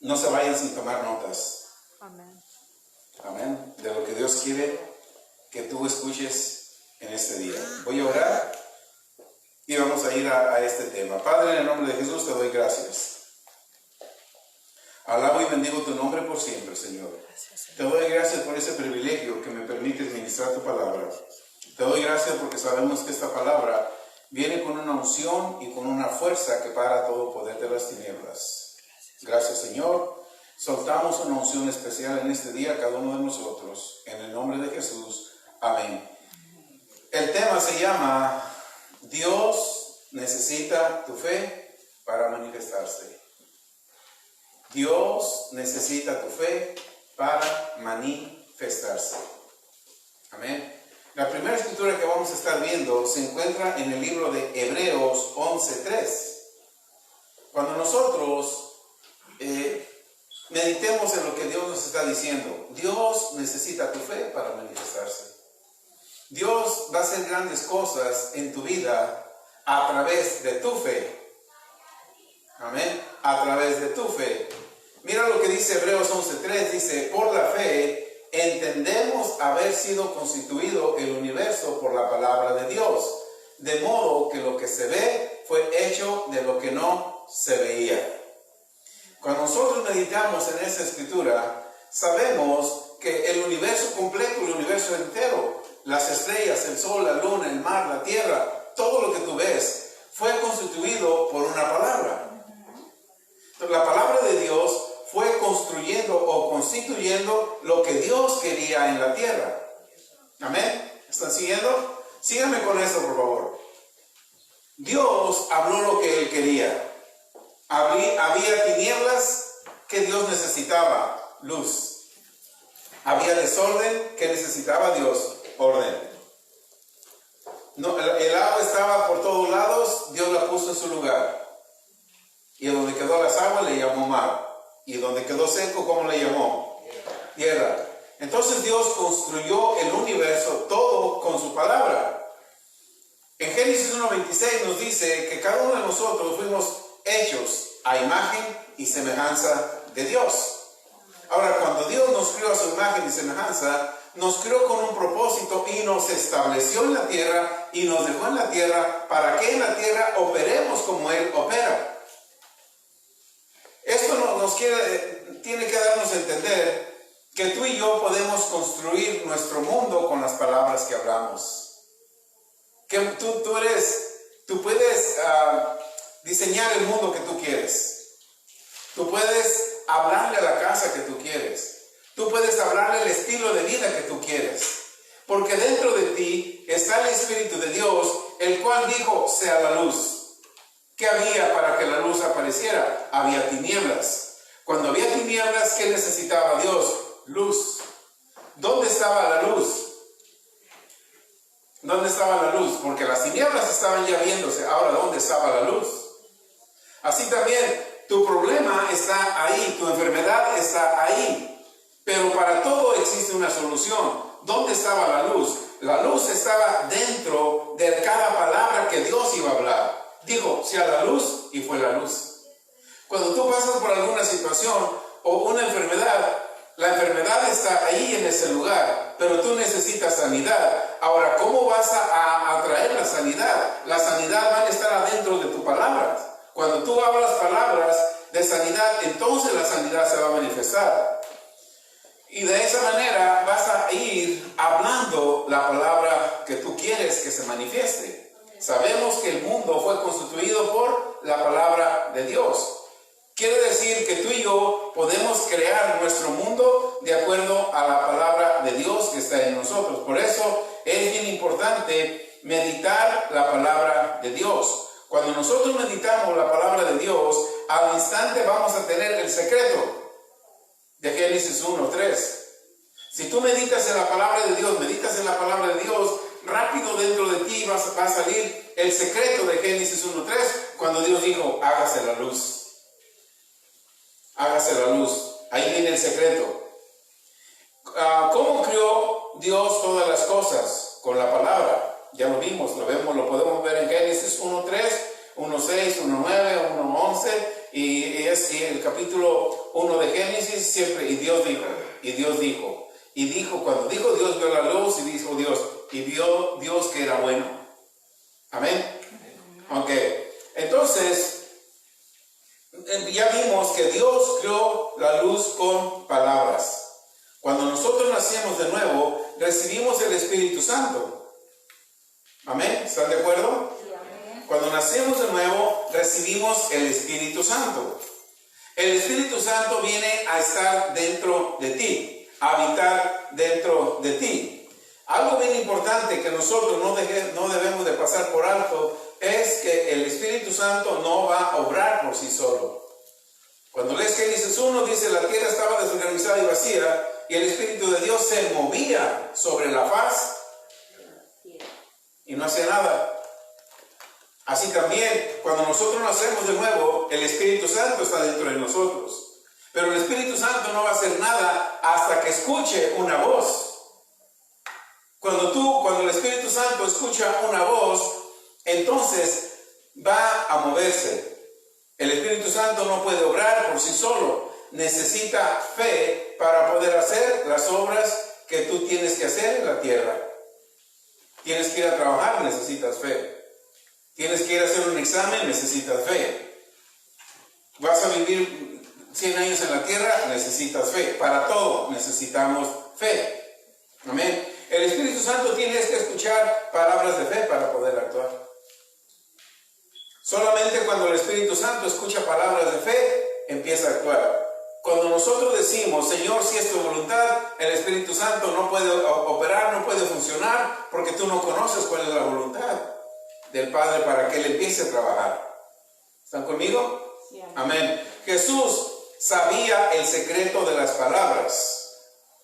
no se vayan sin tomar notas. Amén. Amén. De lo que Dios quiere que tú escuches en este día. Voy a orar y vamos a ir a este tema. Padre, en el nombre de Jesús te doy gracias. Alabo y bendigo tu nombre por siempre, Señor. Te doy gracias por ese privilegio que me permites ministrar tu palabra. Te doy gracias porque sabemos que esta palabra viene con una unción y con una fuerza que para todo poder de las tinieblas. Gracias, Señor. Soltamos una unción especial en este día a cada uno de nosotros. En el nombre de Jesús. Amén. El tema se llama Dios necesita tu fe para manifestarse. Dios necesita tu fe para manifestarse. Amén. La primera escritura que vamos a estar viendo se encuentra en el libro de Hebreos 11:3. Cuando nosotros meditemos en lo que Dios nos está diciendo, Dios necesita tu fe para manifestarse. Dios va a hacer grandes cosas en tu vida a través de tu fe. Amén. A través de tu fe. Mira lo que dice Hebreos 11:3. Dice, por la fe entendemos haber sido constituido el universo por la palabra de Dios, de modo que lo que se ve fue hecho de lo que no se veía. Cuando nosotros meditamos en esa escritura, sabemos que el universo completo, el universo entero, las estrellas, el sol, la luna, el mar, la tierra, todo lo que tú ves, fue constituido por una palabra. Entonces, la palabra de Dios fue construyendo o constituyendo lo que Dios quería en la tierra. Amén. ¿Están siguiendo? Síganme con eso, por favor. Dios habló lo que Él quería. Había tinieblas que Dios necesitaba, luz. Había desorden que necesitaba Dios, orden. No, el agua estaba por todos lados, Dios la puso en su lugar. Y donde quedó las aguas le llamó mar. Y donde quedó seco, ¿cómo le llamó? Tierra. Entonces Dios construyó el universo todo con su palabra. En Génesis 1:26 nos dice que cada uno de nosotros fuimos hechos a imagen y semejanza de Dios. Ahora, cuando Dios nos creó a su imagen y semejanza, nos creó con un propósito y nos estableció en la tierra y nos dejó en la tierra para que en la tierra operemos como Él opera. Esto tiene que darnos a entender que tú y yo podemos construir nuestro mundo con las palabras que hablamos. Que tú puedes diseñar el mundo que tú quieres. Tú puedes hablarle a la casa que tú quieres. Tú puedes hablarle el estilo de vida que tú quieres. Porque dentro de ti está el Espíritu de Dios, el cual dijo, sea la luz. ¿Qué había para que la luz apareciera? Había tinieblas. Cuando había tinieblas, ¿qué necesitaba Dios? Luz. ¿Dónde estaba la luz? ¿Dónde estaba la luz? Porque las tinieblas estaban ya viéndose. Ahora, ¿dónde estaba la luz? Así también, tu problema está ahí, tu enfermedad está ahí. Pero para todo existe una solución. ¿Dónde estaba la luz? La luz estaba dentro de cada palabra que Dios iba a hablar. Dijo, sea la luz, y fue la luz. Cuando tú pasas por alguna situación o una enfermedad, la enfermedad está ahí en ese lugar, pero tú necesitas sanidad. Ahora, ¿cómo vas a atraer la sanidad? La sanidad va a estar adentro de tu palabra. Cuando tú hablas palabras de sanidad, entonces la sanidad se va a manifestar. Y de esa manera vas a ir hablando la palabra que tú quieres que se manifieste. Sabemos que el mundo fue constituido por la palabra de Dios. Quiere decir que tú y yo podemos crear nuestro mundo de acuerdo a la palabra de Dios que está en nosotros. Por eso es bien importante meditar la palabra de Dios. Cuando nosotros meditamos la palabra de Dios, al instante vamos a tener el secreto de Génesis 1:3. Si tú meditas en la palabra de Dios, rápido dentro de ti va a salir el secreto de Génesis 1:3, cuando Dios dijo, hágase la luz. Hágase la luz. Ahí viene el secreto. ¿Cómo creó Dios todas las cosas? Con la palabra. Ya lo vimos, lo podemos ver en Génesis 1:3, 1:6, 1:9, 1:11 Y es el capítulo 1 de Génesis, siempre, y Dios dijo, cuando dijo Dios, vio la luz, y dijo Dios, y vio Dios que era bueno. Amén. Ok, entonces, ya vimos que Dios creó la luz con palabras. Cuando nosotros nacemos de nuevo, recibimos el Espíritu Santo. Amén, ¿están de acuerdo? Sí, amén. Cuando nacemos de nuevo, recibimos el Espíritu Santo. El Espíritu Santo viene a estar dentro de ti, a habitar dentro de ti. Algo bien importante que nosotros no debemos de pasar por alto es que el Espíritu Santo no va a obrar por sí solo. Cuando lees Génesis 1, dice, la tierra estaba desorganizada y vacía, y el Espíritu de Dios se movía sobre la faz y no hacía nada. Así también, cuando nosotros nacemos de nuevo, el Espíritu Santo está dentro de nosotros. Pero el Espíritu Santo no va a hacer nada hasta que escuche una voz. Cuando el Espíritu Santo escucha una voz, entonces va a moverse. El Espíritu Santo no puede obrar por sí solo. Necesita fe para poder hacer las obras que tú tienes que hacer en la tierra. Tienes que ir a trabajar, necesitas fe. Tienes que ir a hacer un examen, necesitas fe. Vas a vivir 100 años en la tierra, necesitas fe. Para todo necesitamos fe. Amén. El Espíritu Santo tiene que escuchar palabras de fe para poder actuar. Solamente cuando el Espíritu Santo escucha palabras de fe, empieza a actuar. Cuando nosotros decimos, Señor, si es tu voluntad, el Espíritu Santo no puede operar, no puede funcionar, porque tú no conoces cuál es la voluntad del Padre para que Él empiece a trabajar. ¿Están conmigo? Sí, amén. Amén. Jesús sabía el secreto de las palabras.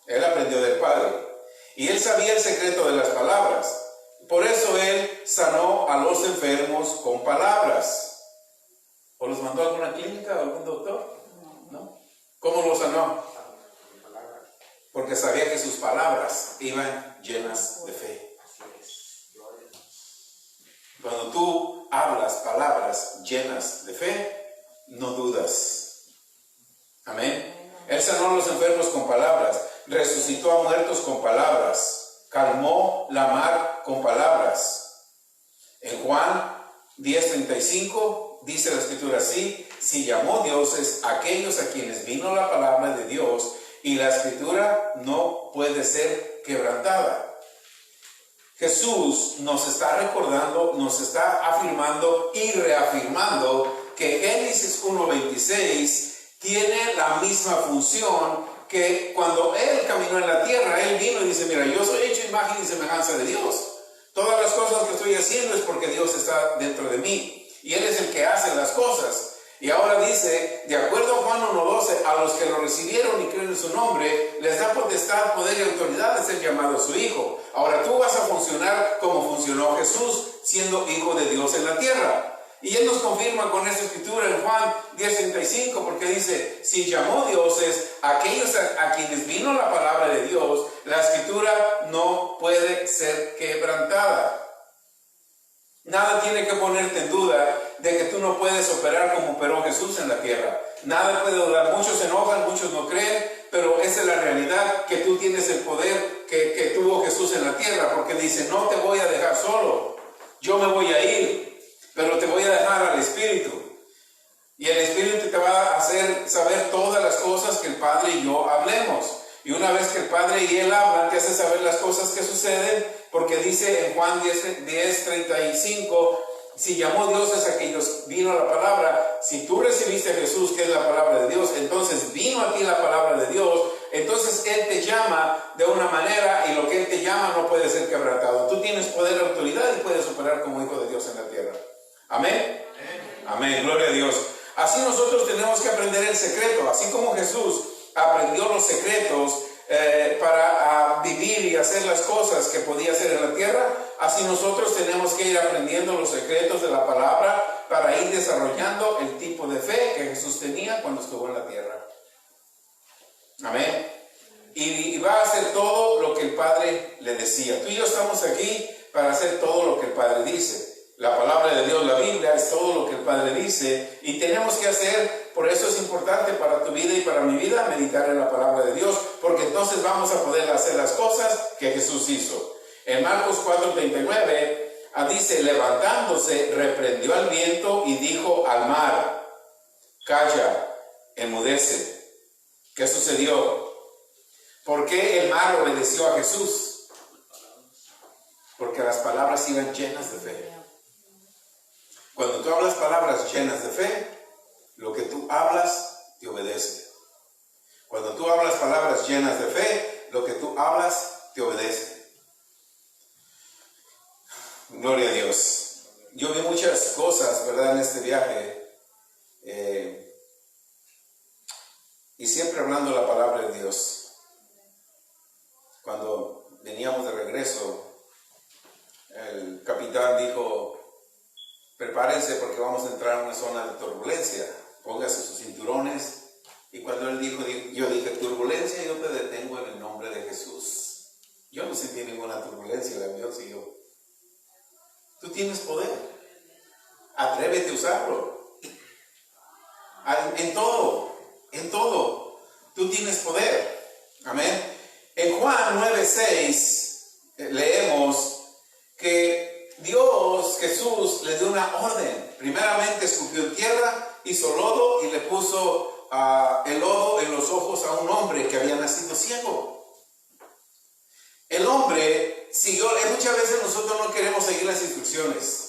Él aprendió del Padre. Y Él sabía el secreto de las palabras. Por eso Él sanó a los enfermos con palabras. ¿O los mandó a alguna clínica o algún doctor? ¿No? ¿Cómo los sanó? Porque sabía que sus palabras iban llenas de fe. Cuando tú hablas palabras llenas de fe, no dudas. Amén. Él sanó a los enfermos con palabras, resucitó a muertos con palabras, calmó la mar con palabras. En Juan 10:35 dice la Escritura así: si llamó dioses a aquellos a quienes vino la palabra de Dios, y la Escritura no puede ser quebrantada. Jesús nos está recordando, nos está afirmando y reafirmando que Génesis 1:26 tiene la misma función que cuando Él caminó en la tierra. Él vino y dice, mira, yo soy hecho imagen y semejanza de Dios. Todas las cosas que estoy haciendo es porque Dios está dentro de mí. Y Él es el que hace las cosas. Y ahora dice, de acuerdo a Juan 1:12, a los que lo recibieron y creen en su nombre, les da potestad, poder y autoridad de ser llamados su hijo. Ahora tú vas a funcionar como funcionó Jesús, siendo hijo de Dios en la tierra. Y Él nos confirma con esta escritura en Juan 10:35, porque dice, si llamó dioses a aquellos a quienes vino la palabra de Dios, la escritura no puede ser quebrantada. Nada tiene que ponerte en duda de que tú no puedes operar como operó Jesús en la tierra. Nada puede dudar. Muchos se enojan, muchos no creen, pero esa es la realidad, que tú tienes el poder que tuvo Jesús en la tierra, porque dice, no te voy a dejar solo, yo me voy a ir, pero te voy a dejar al Espíritu. Y el Espíritu te va a hacer saber todas las cosas que el Padre y yo hablemos. Y una vez que el Padre y Él hablan, te hace saber las cosas que suceden, porque dice en Juan 10:35, si llamó dioses a quienes vino la palabra, si tú recibiste a Jesús, que es la palabra de Dios, entonces vino a ti la palabra de Dios, entonces Él te llama de una manera, y lo que Él te llama no puede ser quebrantado. Tú tienes poder y autoridad y puedes operar como hijo de Dios en la tierra. Amén. Amén, gloria a Dios. Así nosotros tenemos que aprender el secreto, así como Jesús aprendió los secretos para vivir y hacer las cosas que podía hacer en la tierra, así nosotros tenemos que ir aprendiendo los secretos de la palabra para ir desarrollando el tipo de fe que Jesús tenía cuando estuvo en la tierra. Amén. Y va a hacer todo lo que el Padre le decía. Tú y yo estamos aquí para hacer todo lo que el Padre dice. La palabra de Dios, la Biblia, es todo lo que el Padre dice, y tenemos que hacer Por eso es importante para tu vida y para mi vida meditar en la palabra de Dios, porque entonces vamos a poder hacer las cosas que Jesús hizo. En Marcos 4:39 dice, levantándose, reprendió al viento y dijo al mar, calla, enmudece. ¿Qué sucedió? ¿Por qué el mar obedeció a Jesús? Porque las palabras iban llenas de fe. Cuando tú hablas palabras llenas de fe, lo que tú hablas te obedece. Cuando tú hablas palabras llenas de fe, lo que tú hablas te obedece. Gloria a Dios. Yo vi muchas cosas, ¿verdad?, en este viaje. Y siempre hablando la palabra de Dios. Cuando veníamos de regreso, el capitán dijo, prepárense porque vamos a entrar en una zona de turbulencia. Póngase sus cinturones. Y cuando él dijo, yo dije, turbulencia, yo te detengo en el nombre de Jesús. Yo no sentí ninguna turbulencia, el avión siguió. Tú tienes poder. Atrévete a usarlo. En todo. Tú tienes poder. Amén. En Juan 9:6 leemos que Jesús le dio una orden. Primeramente escupió en tierra, hizo lodo y le puso el lodo en los ojos a un hombre que había nacido ciego. El hombre siguió. Muchas veces nosotros no queremos seguir las instrucciones.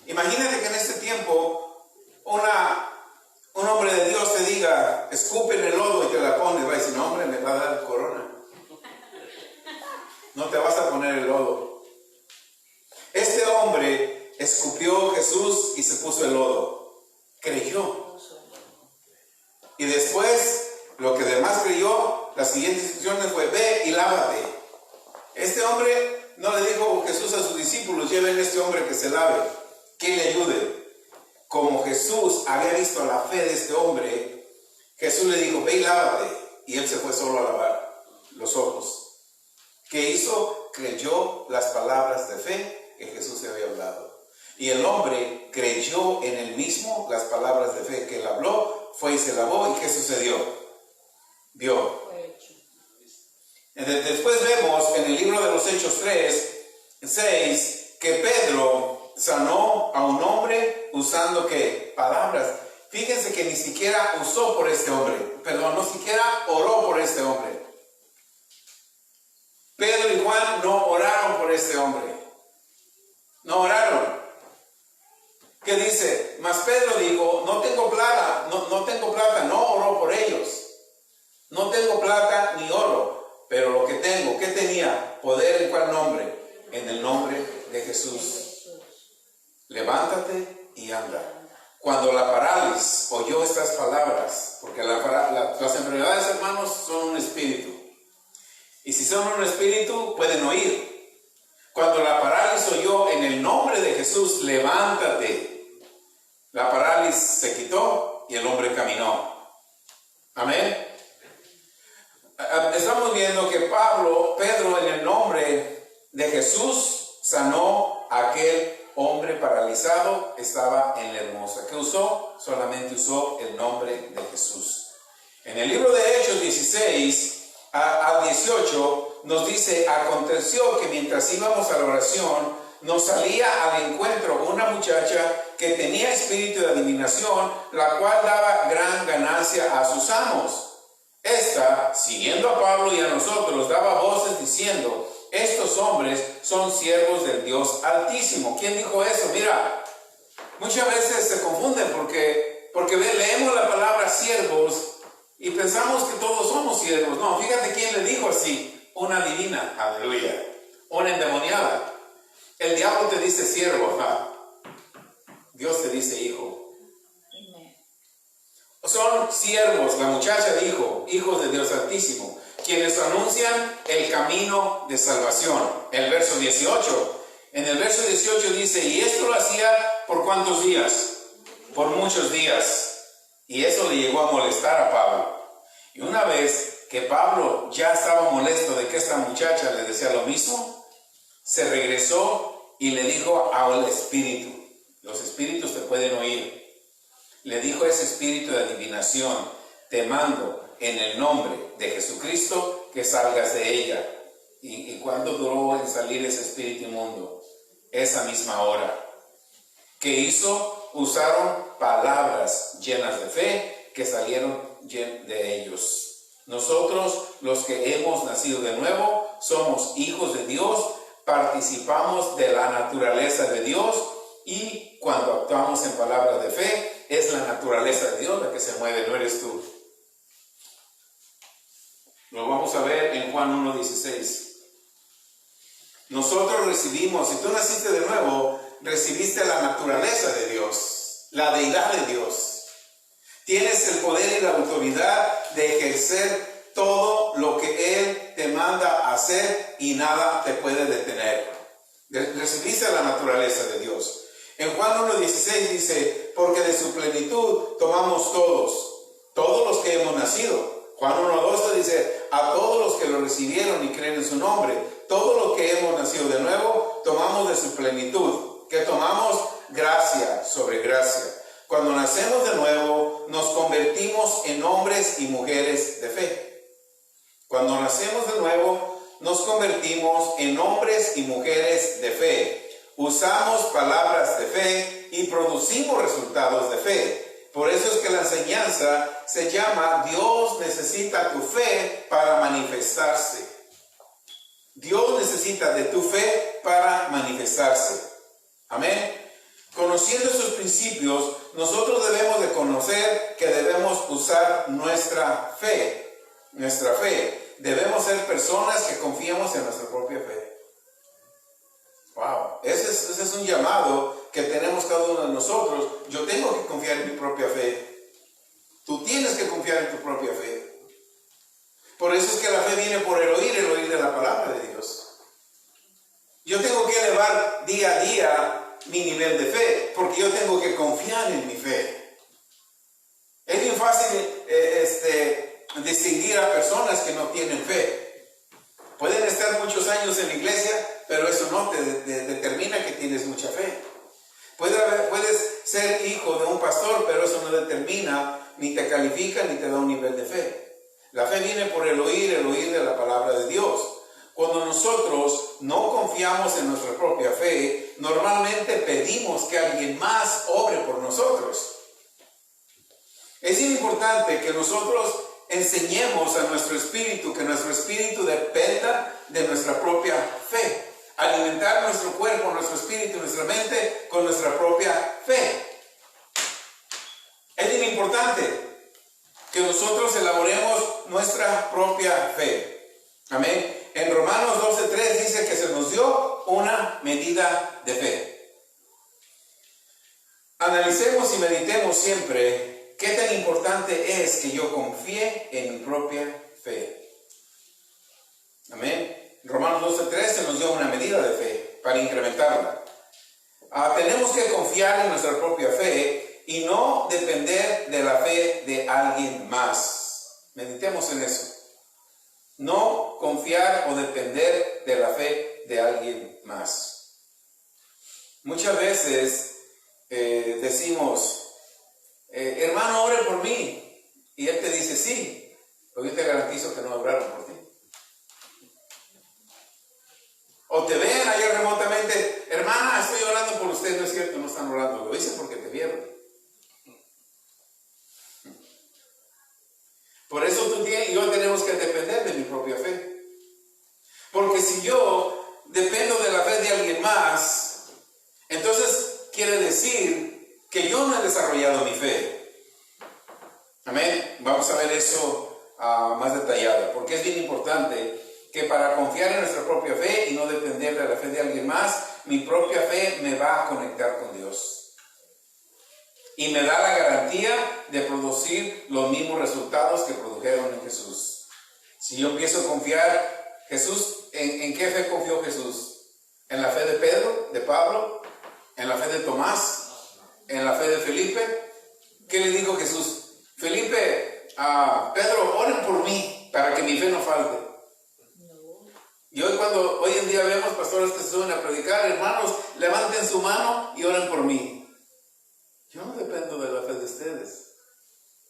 Imagínate que en este tiempo un hombre de Dios te diga, escupe en el lodo y te la pones. Va a decir, no, hombre, me va a dar corona. No te vas a poner el lodo. Este hombre escupió Jesús y se puso el lodo. Creyó. Y después, lo que demás creyó, las siguientes instrucciones fue, ve y lávate. Este hombre no le dijo Jesús a sus discípulos, lleven a este hombre que se lave, que le ayude. Como Jesús había visto la fe de este hombre, Jesús le dijo, ve y lávate. Y él se fue solo a lavar los ojos. ¿Qué hizo? Creyó las palabras de fe que Jesús le había hablado. Y el hombre creyó en él mismo las palabras de fe que él habló, fue y se lavó. ¿Y qué sucedió? Vio. Después vemos en el libro de los Hechos 3:6 que Pedro sanó a un hombre usando ¿qué? Palabras. Fíjense que ni siquiera usó por este hombre, perdón, no siquiera oró por este hombre. Pedro y Juan no oraron por este hombre. No oraron. ¿Qué dice? Mas Pedro dijo, no tengo plata, no oró por ellos. No tengo plata ni oro, pero lo que tengo, ¿qué tenía? Poder ¿en cuál nombre? En el nombre de Jesús. Levántate y anda. Cuando la parálisis oyó estas palabras, porque las enfermedades, hermanos, son un espíritu. Y si son un espíritu, pueden oír. Cuando la parálisis oyó en el nombre de Jesús, levántate. La parálisis se quitó y el hombre caminó. Amén. Estamos viendo que Pedro en el nombre de Jesús sanó a aquel hombre paralizado, estaba en la hermosa. ¿Qué usó? Solamente usó el nombre de Jesús. En el libro de Hechos 16 a 18 nos dice, aconteció que mientras íbamos a la oración, nos salía al encuentro una muchacha que tenía espíritu de adivinación, la cual daba gran ganancia a sus amos. Esta, siguiendo a Pablo y a nosotros, daba voces diciendo, estos hombres son siervos del Dios Altísimo. ¿Quién dijo eso? Mira, muchas veces se confunden porque leemos la palabra siervos y pensamos que todos somos siervos. No, fíjate quién le dijo así, una divina, aleluya, una endemoniada. El diablo te dice siervo, Dios te dice hijo. Son siervos, la muchacha dijo, hijos de Dios Altísimo, quienes anuncian el camino de salvación. El verso 18. En el verso 18 dice, y esto lo hacía ¿por cuántos días? Por muchos días. Y eso le llegó a molestar a Pablo. Y una vez que Pablo ya estaba molesto de que esta muchacha le decía lo mismo, se regresó y le dijo al espíritu, los espíritus te pueden oír. le dijo a ese espíritu de adivinación: te mando en el nombre de Jesucristo que salgas de ella. ¿Y cuánto duró en salir ese espíritu inmundo? Esa misma hora. ¿Qué hizo? Usaron palabras llenas de fe que salieron de ellos. Nosotros, los que hemos nacido de nuevo, somos hijos de Dios, participamos de la naturaleza de Dios, y cuando actuamos en palabras de fe, es la naturaleza de Dios la que se mueve, no eres tú. Lo vamos a ver en Juan 1:16. Nosotros recibimos, si tú naciste de nuevo, recibiste la naturaleza de Dios, la deidad de Dios. Tienes el poder y la autoridad de ejercer todo lo que Él te manda a hacer y nada te puede detener. Recibiste la naturaleza de Dios. En Juan 1:16 dice: porque de su plenitud tomamos todos los que hemos nacido. Juan 1:12 dice: a todos los que lo recibieron y creen en su nombre, todos los que hemos nacido de nuevo, tomamos de su plenitud. Que tomamos gracia sobre gracia. Cuando nacemos de nuevo, nos convertimos en hombres y mujeres de fe. Cuando nacemos de nuevo, nos convertimos en hombres y mujeres de fe. Usamos palabras de fe y producimos resultados de fe. Por eso es que la enseñanza se llama: Dios necesita tu fe para manifestarse. Dios necesita de tu fe para manifestarse. Amén. Conociendo esos principios, nosotros debemos de conocer que debemos usar nuestra fe. Nuestra fe. Debemos ser personas que confiemos en nuestra propia fe. Wow, ese es un llamado que tenemos cada uno de nosotros. Yo tengo que confiar en mi propia fe. Tú tienes que confiar en tu propia fe. Por eso es que la fe viene por el oír de la palabra de Dios. Yo tengo que elevar día a día mi nivel de fe, porque yo tengo que confiar en mi fe. Es bien fácil distinguir a personas que no tienen fe. Pueden estar muchos años en la iglesia, pero eso no te determina que tienes mucha fe. Puedes ser hijo de un pastor, pero eso no determina, ni te califica, ni te da un nivel de fe. La fe viene por el oír de la palabra de Dios. Cuando nosotros no confiamos en nuestra propia fe, normalmente pedimos que alguien más obre por nosotros. Es importante que nosotros enseñemos a nuestro espíritu, que nuestro espíritu dependa de nuestra propia fe. Alimentar nuestro cuerpo, nuestro espíritu, nuestra mente con nuestra propia fe. Es bien importante que nosotros elaboremos nuestra propia fe. Amén. En Romanos 12:3 dice que se nos dio una medida de fe. Analicemos y meditemos siempre qué tan importante es que yo confíe en mi propia fe. Amén. Romanos 12:3 se nos dio una medida de fe para incrementarla. Tenemos que confiar en nuestra propia fe y no depender de la fe de alguien más. Meditemos en eso. No confiar o depender de la fe de alguien más. Muchas veces decimos: hermano, ore por mí. Y él te dice: sí, pero yo te garantizo que no oraron por ti. O te ven allá remotamente: hermana, estoy orando por usted. No es cierto, no están orando. Lo dicen porque te vieron. Por eso tú y yo tenemos que depender de mi propia fe. Porque si yo dependo de la fe de alguien más, entonces quiere decir que yo no he desarrollado mi fe. Amén. Vamos a ver eso más detallado, porque es bien importante que para confiar en nuestra propia fe y no depender de la fe de alguien más, mi propia fe me va a conectar con Dios. Y me da la garantía de producir los mismos resultados que produjeron en Jesús. Si yo empiezo a confiar, Jesús, ¿en qué fe confió Jesús? ¿En la fe de Pedro, de Pablo? ¿En la fe de Tomás? ¿En la fe de Felipe? ¿Qué le dijo Jesús? Felipe, Pedro, oren por mí para que mi fe no falte. Y hoy en día vemos pastores que se suben a predicar: hermanos, levanten su mano y oren por mí. Yo no dependo de la fe de ustedes.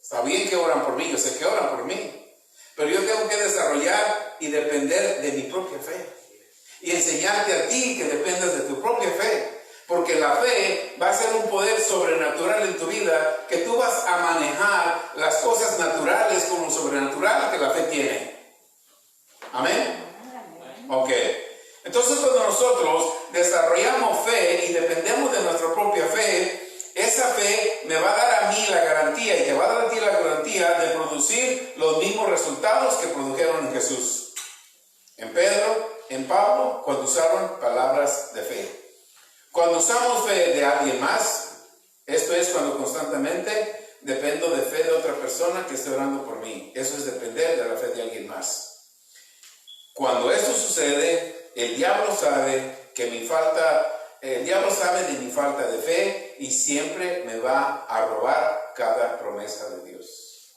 Está bien que oran por mí, yo sé que oran por mí, pero yo tengo que desarrollar y depender de mi propia fe. Y enseñarte a ti que dependas de tu propia fe. Porque la fe va a ser un poder sobrenatural en tu vida, que tú vas a manejar las cosas naturales con lo sobrenatural que la fe tiene. ¿Amén? Ok. Entonces cuando nosotros desarrollamos fe y dependemos de nuestra propia fe, esa fe me va a dar a mí la garantía y te va a dar a ti la garantía de producir los mismos resultados que produjeron en Jesús, en Pedro, en Pablo, cuando usaron palabras de fe. Cuando usamos fe de alguien más, esto es cuando constantemente dependo de fe de otra persona que esté orando por mí. Eso es depender de la fe de alguien más. Cuando esto sucede, el diablo sabe de mi falta de fe y siempre me va a robar cada promesa de Dios.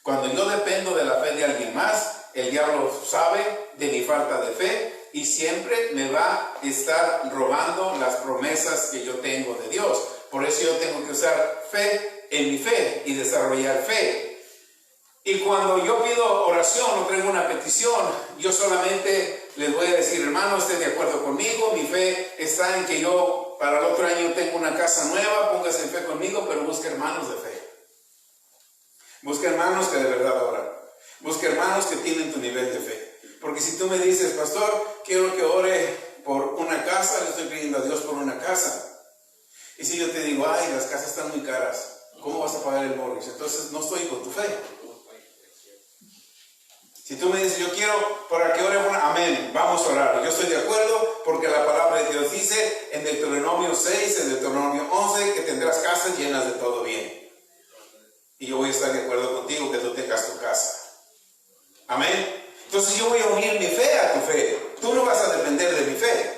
Cuando yo dependo de la fe de alguien más, el diablo sabe de mi falta de fe y siempre me va a estar robando las promesas que yo tengo de Dios. Por eso yo tengo que usar fe en mi fe y desarrollar fe. Y cuando yo pido oración o traigo una petición, yo solamente les voy a decir, hermano, estén de acuerdo conmigo, mi fe está en que yo para el otro año tengo una casa nueva, póngase en fe conmigo, pero busque hermanos de fe. Busque hermanos que de verdad oran. Busque hermanos que tienen tu nivel de fe. Porque si tú me dices, pastor, quiero que ore por una casa, le estoy pidiendo a Dios por una casa. Y si yo te digo, ay, las casas están muy caras, ¿cómo vas a pagar el mortgage? Entonces no estoy con tu fe. Si tú me dices, yo quiero para que ore por una, amén, vamos a orar. Yo estoy de acuerdo porque la palabra de Dios dice en Deuteronomio 6, en Deuteronomio 11, que tendrás casas llenas de todo bien. Y yo voy a estar de acuerdo contigo que tú tengas tu casa. Amén. Entonces yo voy a unir mi fe a tu fe. Tú no vas a depender de mi fe.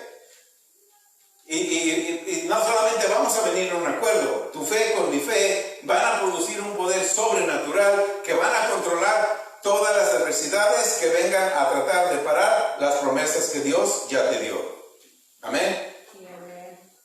Y no solamente vamos a venir a un acuerdo. Tu fe con mi fe van a producir un poder sobrenatural que van a controlar todas las adversidades que vengan a tratar de parar las promesas que Dios ya te dio. Amén.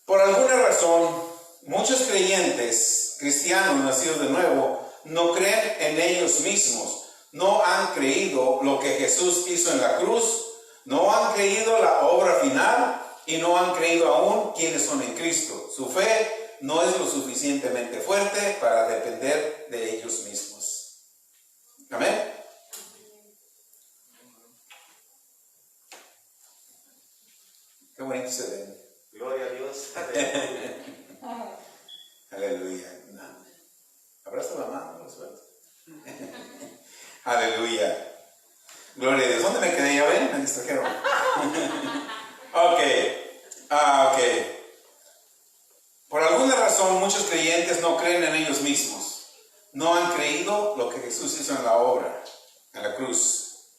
Por alguna razón, muchos creyentes cristianos nacidos de nuevo no creen en ellos mismos. No han creído lo que Jesús hizo en la cruz, no han creído la obra final y no han creído aún quiénes son en Cristo. Su fe no es lo suficientemente fuerte para depender de ellos mismos. Amén. Qué bonito se ven. Gloria a Dios. Aleluya. Abraza a la mano, no suelta. Aleluya. Gloria a Dios. ¿Dónde me quedé? ¿Ya ven? Me distrajeron. Ok. Por alguna razón, muchos creyentes no creen en ellos mismos. No han creído lo que Jesús hizo en la obra, en la cruz.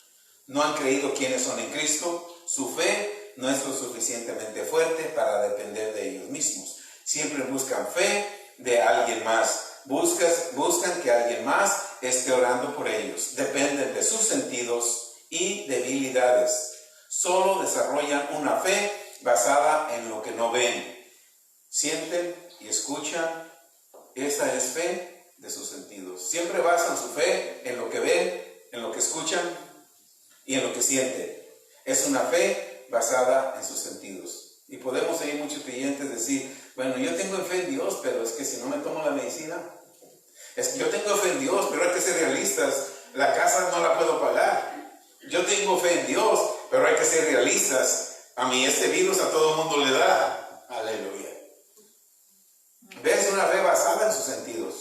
No han creído quiénes son en Cristo. Su fe no es lo suficientemente fuerte para depender de ellos mismos. Siempre buscan fe de alguien más. Buscan que alguien más esté orando por ellos. Dependen de sus sentidos y debilidades. Solo desarrollan una fe basada en lo que no ven. Sienten y escuchan. Esa es fe de sus sentidos. Siempre basan su fe en lo que ven, en lo que escuchan y en lo que sienten. Es una fe basada en sus sentidos. Y podemos oír muchos creyentes decir, bueno, yo tengo fe en Dios, pero es que si no me tomo la medicina, es que yo tengo fe en Dios, pero hay que ser realistas, la casa no la puedo pagar. Yo tengo fe en Dios, pero hay que ser realistas. A mí este virus a todo el mundo le da. Aleluya. ¿Ves? Una fe basada en sus sentidos,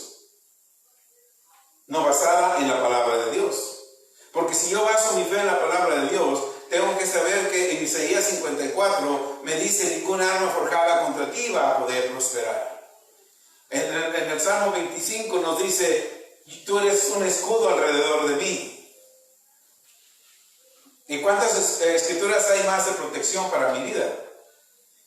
no basada en la palabra de Dios. Porque si yo baso mi fe en la palabra de Dios, tengo que saber que en Isaías 54 me dice, ninguna arma forjada contra ti va a poder prosperar. En el Salmo 25 nos dice, tú eres un escudo alrededor de mí. ¿Y cuántas escrituras hay más de protección para mi vida?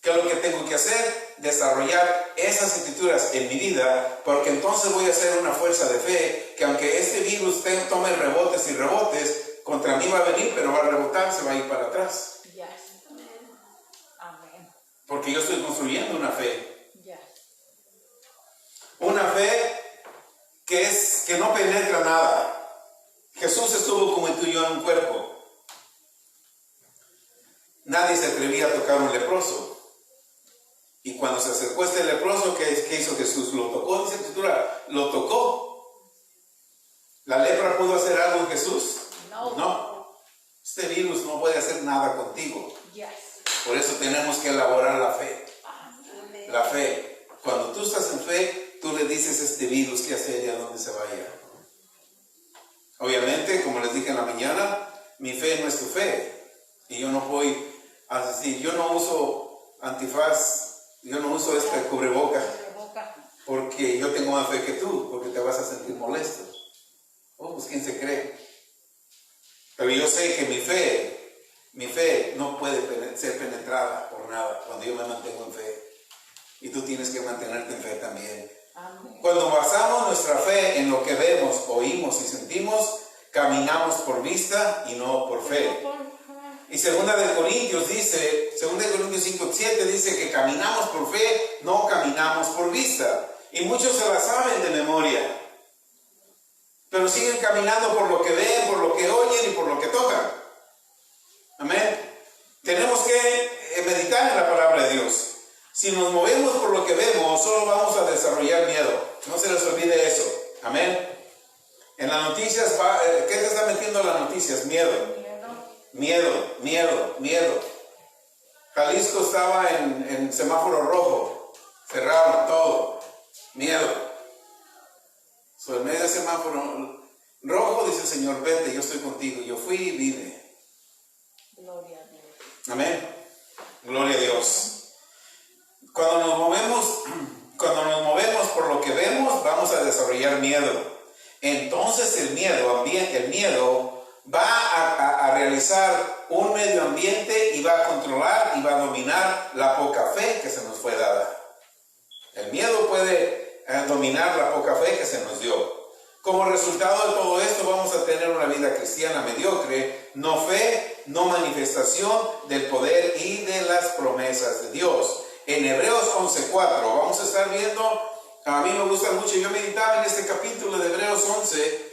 ¿Qué es lo que tengo que hacer? Desarrollar esas escrituras en mi vida, porque entonces voy a ser una fuerza de fe, que aunque este virus tome rebotes y rebotes, contra mí va a venir, pero va a rebotar, se va a ir para atrás. Yes. Amén. Porque yo estoy construyendo una fe. Yes. Una fe que no penetra nada. Jesús estuvo como tú y yo en un cuerpo. Nadie se atrevía a tocar a un leproso. Y cuando se acercó este leproso, ¿qué hizo Jesús? Lo tocó, dice la Escritura, lo tocó. ¿La lepra pudo hacer algo en Jesús? No. Este virus no puede hacer nada contigo. Por eso tenemos que elaborar la fe. La fe. Cuando tú estás en fe, tú le dices a este virus qué hacer y a dónde se vaya. Obviamente, como les dije en la mañana, mi fe no es tu fe. Y yo no voy a decir, yo no uso antifaz, yo no uso este cubreboca, porque yo tengo más fe que tú, porque te vas a sentir molesto. Oh, pues ¿quién se cree? Pero yo sé que mi fe no puede ser penetrada por nada cuando yo me mantengo en fe. Y tú tienes que mantenerte en fe también. Amén. Cuando basamos nuestra fe en lo que vemos, oímos y sentimos, caminamos por vista y no por fe. Y segunda de Corintios 5:7 dice que caminamos por fe, no caminamos por vista. Y muchos se la saben de memoria, pero siguen caminando por lo que ven, por lo que oyen y por lo que tocan. Amén. Tenemos que meditar en la palabra de Dios. Si nos movemos por lo que vemos, solo vamos a desarrollar miedo. No se les olvide eso. Amén. En las noticias, ¿qué te está metiendo en las noticias? Miedo. Jalisco estaba en semáforo rojo. Cerraron todo. Miedo. En medio del semáforo rojo dice el Señor, vete, yo estoy contigo. Yo fui y vine. Gloria a Dios. Amén. Gloria a Dios. Cuando nos movemos por lo que vemos, vamos a desarrollar miedo. Entonces el miedo va a realizar un medio ambiente y va a controlar y va a dominar la poca fe que se nos fue dada. El miedo puede dominar la poca fe que se nos dio. Como resultado de todo esto, vamos a tener una vida cristiana mediocre, no fe, no manifestación del poder y de las promesas de Dios. En Hebreos 11:4 vamos a estar viendo, a mí me gusta mucho, yo meditaba en este capítulo de Hebreos 11,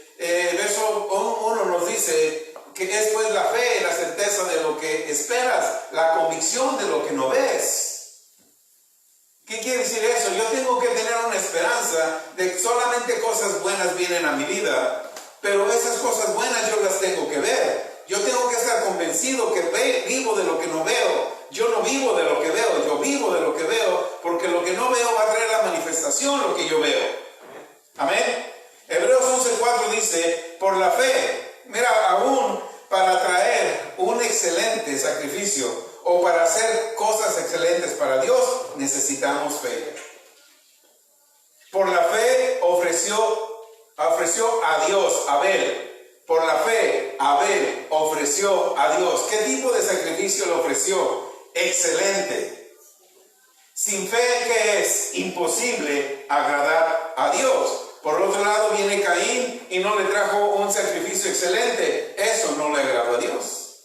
verso 1 nos dice que es pues la fe, la certeza de lo que esperas, la convicción de lo que no ves. ¿Qué quiere decir eso? Yo tengo que tener una esperanza de que solamente cosas buenas vienen a mi vida, pero esas cosas buenas yo las tengo que ver. Yo tengo que estar convencido que vivo de lo que no veo. Yo no vivo de lo que veo, yo vivo de lo que veo, porque lo que no veo va a traer la manifestación lo que yo veo. Amén. Hebreos 11:4 dice, por la fe, mira, aún para traer un excelente sacrificio o para hacer cosas excelentes para Dios, necesitamos fe. Por la fe ofreció a Dios Abel. Por la fe, Abel ofreció a Dios. ¿Qué tipo de sacrificio le ofreció? Excelente. Sin fe, ¿qué es? Imposible agradar a Dios. Por otro lado viene Caín y no le trajo un sacrificio excelente. Eso no le agradó a Dios.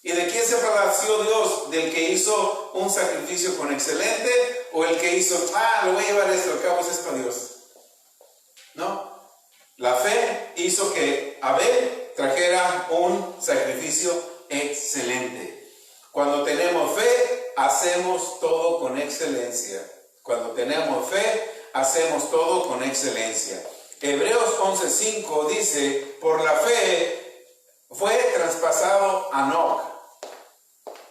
¿Y de quién se palació Dios? ¿Del que hizo un sacrificio con excelente? ¿O el que hizo, lo voy a llevar esto, al cabo es para Dios? No. La fe hizo que Abel trajera un sacrificio excelente. Cuando tenemos fe, hacemos todo con excelencia. Cuando tenemos fe, hacemos todo con excelencia. Hebreos 11:5 dice, por la fe fue traspasado Enoc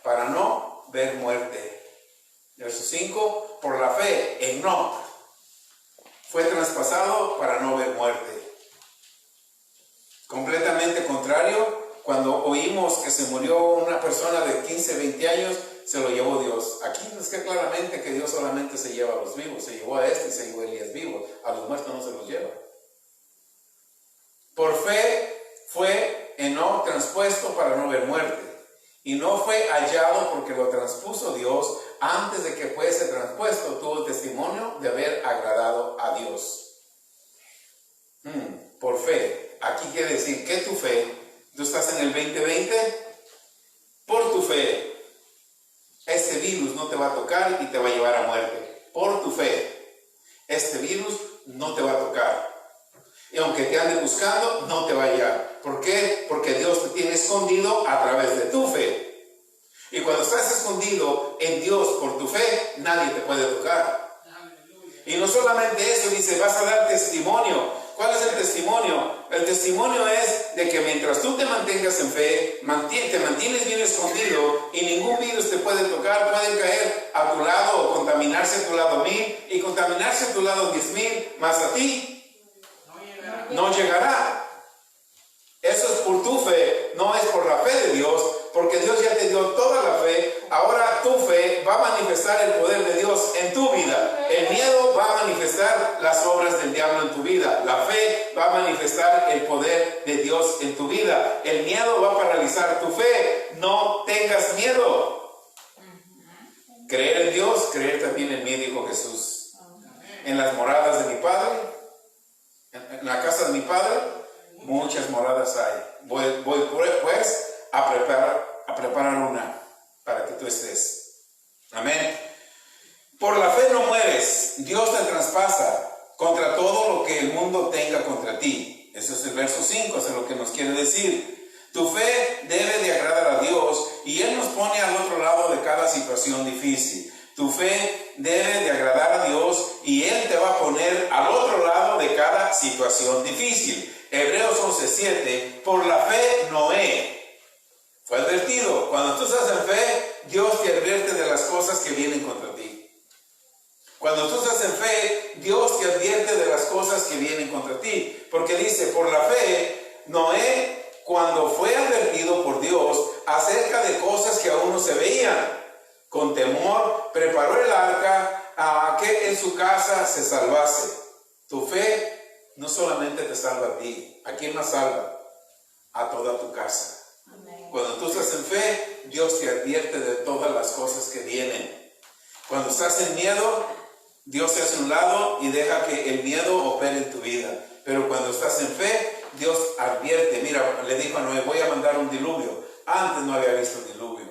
para no ver muerte. Verso 5, por la fe Enoc fue traspasado para no ver muerte. Completamente contrario, cuando oímos que se murió una persona de 15, 20 años, se lo llevó Dios. Aquí nos queda claramente que Dios solamente se lleva a los vivos. Se llevó a este y se llevó a Elías vivo. A los muertos no se los lleva. Por fe fue Enoc transpuesto para no ver muerte. Y no fue hallado porque lo transpuso Dios. Antes de que fuese transpuesto, tuvo testimonio de haber agradado a Dios. Por fe. Aquí quiere decir que tu fe, tú estás en el 2020, por tu fe, este virus no te va a tocar y te va a llevar a muerte. Por tu fe, este virus no te va a tocar. Y aunque te ande buscando, no te va a hallar. ¿Por qué? Porque Dios te tiene escondido a través de tu fe. Y cuando estás escondido en Dios por tu fe, nadie te puede tocar. Y no solamente eso, dice, vas a dar testimonio. ¿Cuál es el testimonio? El testimonio es de que mientras tú te mantengas en fe, te mantienes bien escondido y ningún virus te puede tocar, pueden caer a tu lado o contaminarse a tu lado 1000 y contaminarse a tu lado 10,000, más a ti no llegará. Eso es por tu fe, no es por la fe de Dios, porque Dios ya te dio toda la fe. Ahora tu fe va a manifestar el poder de Dios en tu vida. El miedo va a manifestar las obras del diablo en tu vida. La fe va a manifestar el poder de Dios en tu vida. El miedo va a paralizar tu fe. No tengas miedo. Creer en Dios, creer también en mí, dijo Jesús. En las moradas de mi Padre, en la casa de mi Padre, muchas moradas hay. Voy pues a preparar una para que tú estés. Amén. Por la fe no mueres. Dios te traspasa contra todo lo que el mundo tenga contra ti. Eso es el verso 5, eso es lo que nos quiere decir. Tu fe debe de agradar a Dios y Él nos pone al otro lado de cada situación difícil. Tu fe debe de agradar a Dios y Él te va a poner al otro lado de cada situación difícil. Hebreos 11:7, por la fe Noé fue advertido. Cuando tú estás en fe, Dios te advierte de las cosas que vienen contra ti. Cuando tú estás en fe, Dios te advierte de las cosas que vienen contra ti. Porque dice, por la fe, Noé, cuando fue advertido por Dios acerca de cosas que aún no se veían, con temor preparó el arca a que en su casa se salvase. Tu fe no solamente te salva a ti. ¿A quién más salva? A toda tu casa. Amén. Cuando tú estás en fe, Dios te advierte de todas las cosas que vienen. Cuando estás en miedo, Dios te hace a un lado y deja que el miedo opere en tu vida. Pero cuando estás en fe, Dios advierte. Mira, le dijo a Noé, voy a mandar un diluvio. Antes no había visto un diluvio.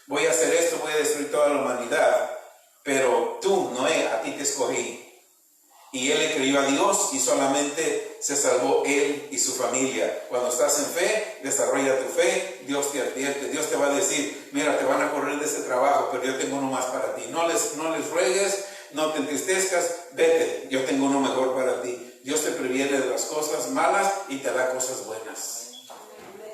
Voy a hacer esto, voy a destruir toda la humanidad. Pero tú, Noé, a ti te escogí. Y él le creyó a Dios y solamente se salvó él y su familia. Cuando estás en fe, desarrolla tu fe, Dios te advierte, Dios te va a decir, mira, te van a correr de ese trabajo, pero yo tengo uno más para ti. No les ruegues, no te entristezcas, vete, yo tengo uno mejor para ti. Dios te previene de las cosas malas y te da cosas buenas.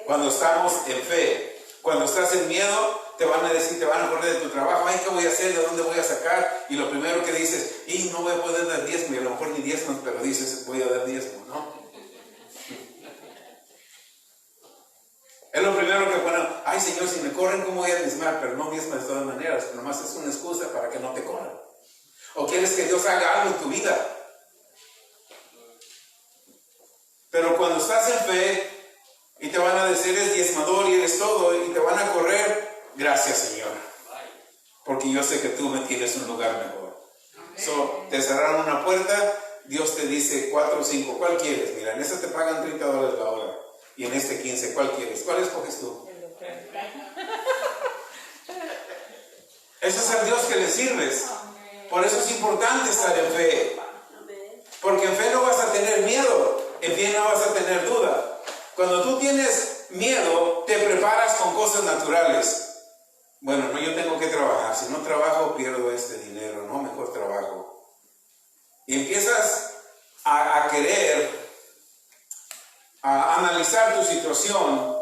Cuando estamos en fe, cuando estás en miedo, te van a decir, te van a correr de tu trabajo, ay, ¿qué voy a hacer? ¿De dónde voy a sacar? Y lo primero que dices, y no voy a poder dar diezmo, y a lo mejor ni diezmo, pero dices, voy a dar diezmo, ¿no? Es lo primero que ponen, ay Señor, si me corren, ¿cómo voy a diezmar? Pero no diezmas de todas maneras, nomás es una excusa para que no te corran. O quieres que Dios haga algo en tu vida. Pero cuando estás en fe, y te van a decir, eres diezmador y eres todo, y te van a correr, gracias Señor, porque yo sé que tú me tienes un lugar mejor. Te cerraron una puerta, Dios te dice 4 o 5, ¿cuál quieres? Mira, en esta te pagan $30 la hora y en este 15, ¿cuál quieres? ¿Cuál escoges tú? Ese es el Dios que le sirves. Por eso es importante estar en fe, porque en fe no vas a tener miedo, en fe no vas a tener duda. Cuando tú tienes miedo, te preparas con cosas naturales. Bueno, no, yo tengo que trabajar. Si no trabajo, pierdo este dinero. No, mejor trabajo. Y empiezas a querer a analizar tu situación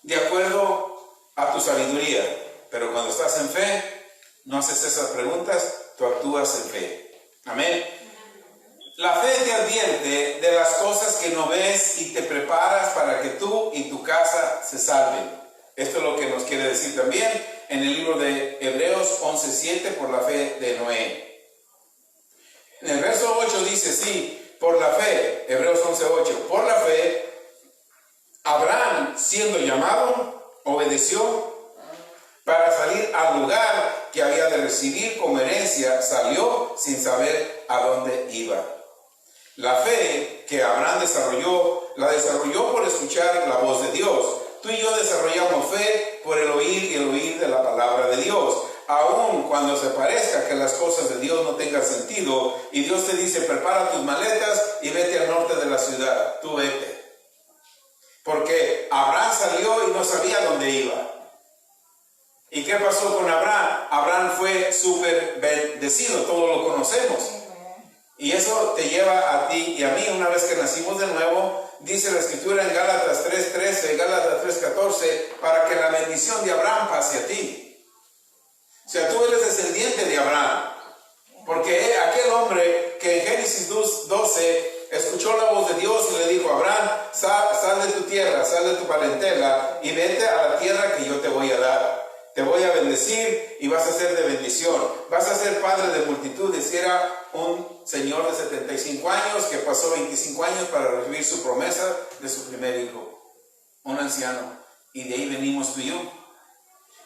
de acuerdo a tu sabiduría. Pero cuando estás en fe, no haces esas preguntas, tú actúas en fe. Amén. La fe te advierte de las cosas que no ves y te preparas para que tú y tu casa se salven. Esto es lo que nos quiere decir también en el libro de Hebreos 11:7, por la fe de Noé. En el verso 8 dice, sí, por la fe, Hebreos 11:8, por la fe, Abraham, siendo llamado, obedeció para salir al lugar que había de recibir como herencia, salió sin saber a dónde iba. La fe que Abraham desarrolló, la desarrolló por escuchar la voz de Dios. Tú y yo desarrollamos fe por el oír y el oír de la palabra de Dios. Aun cuando se parezca que las cosas de Dios no tengan sentido y Dios te dice, prepara tus maletas y vete al norte de la ciudad. Tú vete. Porque Abraham salió y no sabía dónde iba. ¿Y qué pasó con Abraham? Abraham fue súper bendecido, todos lo conocemos. Y eso te lleva a ti y a mí, una vez que nacimos de nuevo, dice la Escritura en Gálatas 3:13, Gálatas 3:14, para que la bendición de Abraham pase a ti. O sea, tú eres descendiente de Abraham. Porque aquel hombre que en Génesis 12 escuchó la voz de Dios y le dijo: Abraham, sal de tu tierra, sal de tu parentela y vete a la tierra que yo te voy a dar. Te voy a bendecir y vas a ser de bendición. Vas a ser padre de multitudes. Y era un señor de 75 años que pasó 25 años para recibir su promesa de su primer hijo. Un anciano. Y de ahí venimos tú y yo.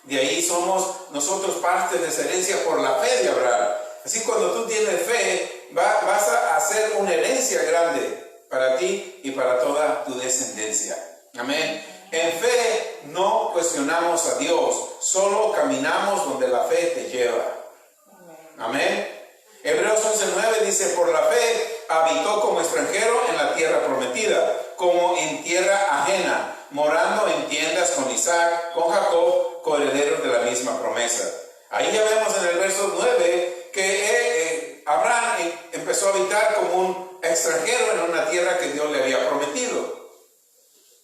De ahí somos nosotros parte de esa herencia por la fe de Abraham. Así cuando tú tienes fe, vas a hacer una herencia grande para ti y para toda tu descendencia. Amén. En fe no cuestionamos a Dios, solo caminamos donde la fe te lleva. Amén. Hebreos 11:9 dice: por la fe habitó como extranjero en la tierra prometida, como en tierra ajena, morando en tiendas con Isaac, con Jacob, coherederos de la misma promesa. Ahí ya vemos en el verso 9 que Abraham empezó a habitar como un extranjero en una tierra que Dios le había prometido.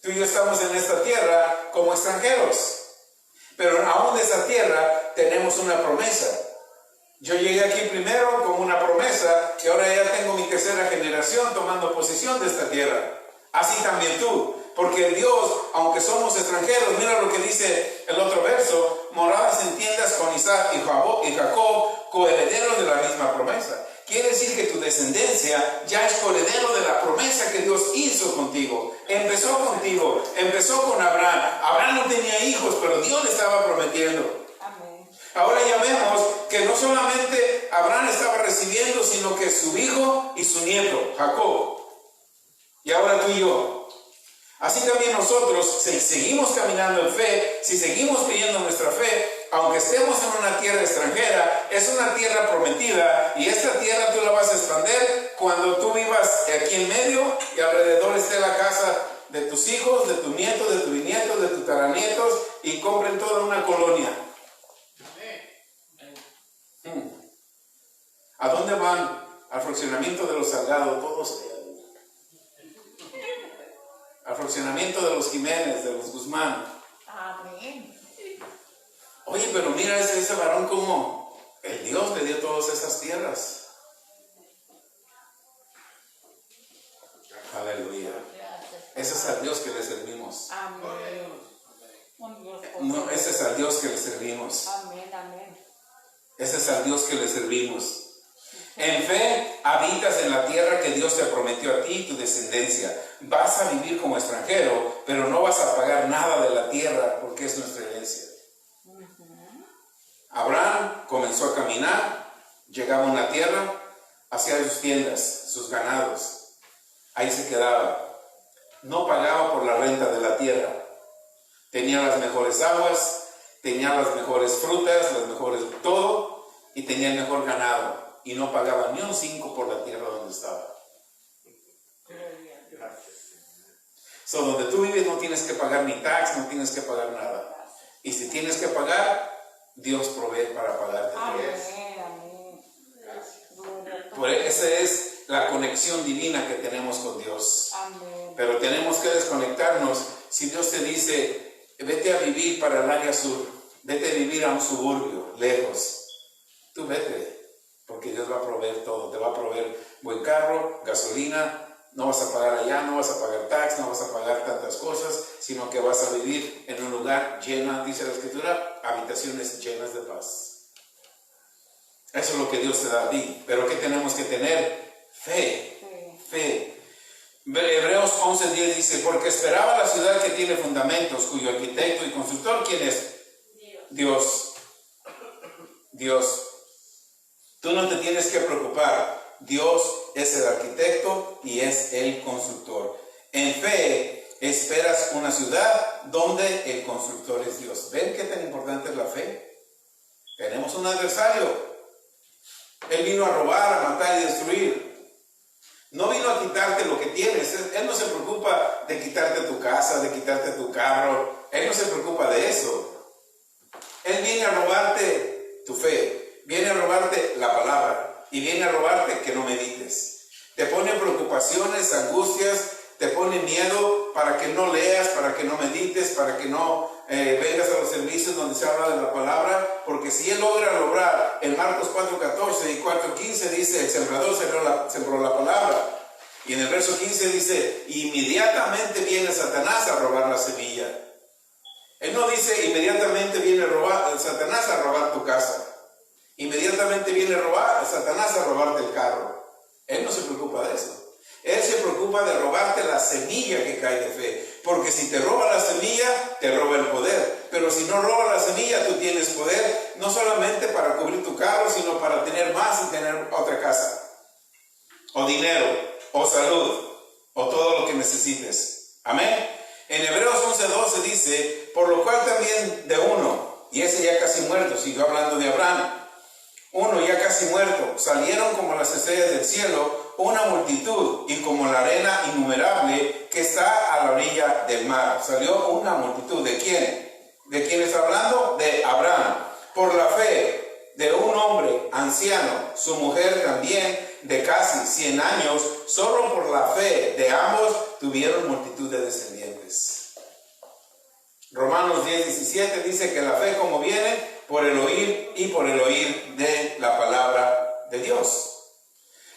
Tú y yo estamos en esta tierra como extranjeros, pero aún de esa tierra tenemos una promesa. Yo llegué aquí primero con una promesa y ahora ya tengo mi tercera generación tomando posesión de esta tierra. Así también tú, porque Dios, aunque somos extranjeros, mira lo que dice el otro verso: moradas en tiendas con Isaac y Jacob, coherederos de la misma promesa. Quiere decir que tu descendencia ya es coheredero de la promesa que Dios hizo contigo. Empezó contigo, empezó con Abraham. Abraham no tenía hijos, pero Dios le estaba prometiendo. Amén. Ahora ya vemos que no solamente Abraham estaba recibiendo, sino que su hijo y su nieto, Jacob. Y ahora tú y yo. Así también nosotros, si seguimos caminando en fe, si seguimos creyendo en nuestra fe, aunque estemos en una tierra extranjera, es una tierra prometida, y esta tierra tú la vas a expandir cuando tú vivas aquí en medio y alrededor esté la casa de tus hijos, de tus nietos, de tus bisnietos, de tus taranietos, y compren toda una colonia. ¿A dónde van? Al fraccionamiento de los Salgados, todos. Al fraccionamiento de los Jiménez, de los Guzmán. Amén. Oye, pero mira ese varón como el Dios le dio todas esas tierras. Aleluya. Ese es al Dios que le servimos. Amén. No, ese es al Dios que le servimos. Amén, amén. Ese es al Dios que le servimos. En fe habitas en la tierra que Dios te prometió a ti y tu descendencia. Vas a vivir como extranjero, pero no vas a pagar nada de la tierra porque es nuestra herencia. Abraham comenzó a caminar, llegaba a una tierra, hacía sus tiendas, sus ganados. Ahí se quedaba. No pagaba por la renta de la tierra. Tenía las mejores aguas, tenía las mejores frutas, las mejores todo, y tenía el mejor ganado. Y no pagaba ni un 5 por la tierra donde estaba. So, donde tú vives no tienes que pagar ni tax, no tienes que pagar nada. Y si tienes que pagar, Dios provee para pagarte. Amén, amén. Por esa es la conexión divina que tenemos con Dios. Amén. Pero tenemos que desconectarnos. Si Dios te dice, vete a vivir para el área sur, vete a vivir a un suburbio, lejos, tú vete. Porque Dios va a proveer todo. Te va a proveer buen carro, gasolina. No vas a pagar allá, no vas a pagar tax, no vas a pagar tantas cosas, sino que vas a vivir en un lugar lleno, dice la Escritura, habitaciones llenas de paz. Eso es lo que Dios te da a ti. Pero ¿qué tenemos que tener? Fe. Fe. Hebreos 11:10 dice: porque esperaba la ciudad que tiene fundamentos, cuyo arquitecto y constructor, ¿quién es? Dios. Dios. Tú no te tienes que preocupar. Dios es el arquitecto y es el constructor. En fe esperas una ciudad donde el constructor es Dios. ¿Ven qué tan importante es la fe? Tenemos un adversario. Él vino a robar, a matar y destruir. No vino a quitarte lo que tienes. Él no se preocupa de quitarte tu casa, de quitarte tu carro. Él no se preocupa de eso. Él viene a robarte tu fe. Viene a robarte la palabra. Y viene a robarte que no medites. Te pone preocupaciones, angustias, te pone miedo para que no leas, para que no medites, para que no vengas a los servicios donde se habla de la palabra, porque si él logra lograr en Marcos 4:14 y 4:15 dice, el sembrador sembró la palabra, y en el verso 15 dice, inmediatamente viene Satanás a robar la semilla. Él no dice, inmediatamente viene Satanás a robar tu casa, inmediatamente viene Satanás a robarte el carro. Él no se preocupa de eso. Él se preocupa de robarte la semilla que cae de fe. Porque si te roba la semilla, te roba el poder. Pero si no roba la semilla, tú tienes poder, no solamente para cubrir tu carro, sino para tener más y tener otra casa. O dinero, o salud, o todo lo que necesites. Amén. En Hebreos 11:12 dice, por lo cual también de uno, y ese ya casi muerto, siguió hablando de Abraham, uno ya casi muerto, salieron como las estrellas del cielo, una multitud, y como la arena innumerable que está a la orilla del mar. Salió una multitud. ¿De quién? ¿De quién está hablando? De Abraham. Por la fe de un hombre anciano, su mujer también de casi 100 años, solo por la fe de ambos tuvieron multitud de descendientes. Romanos 10:17 dice que la fe como viene por el oír y por el oír de la palabra de Dios.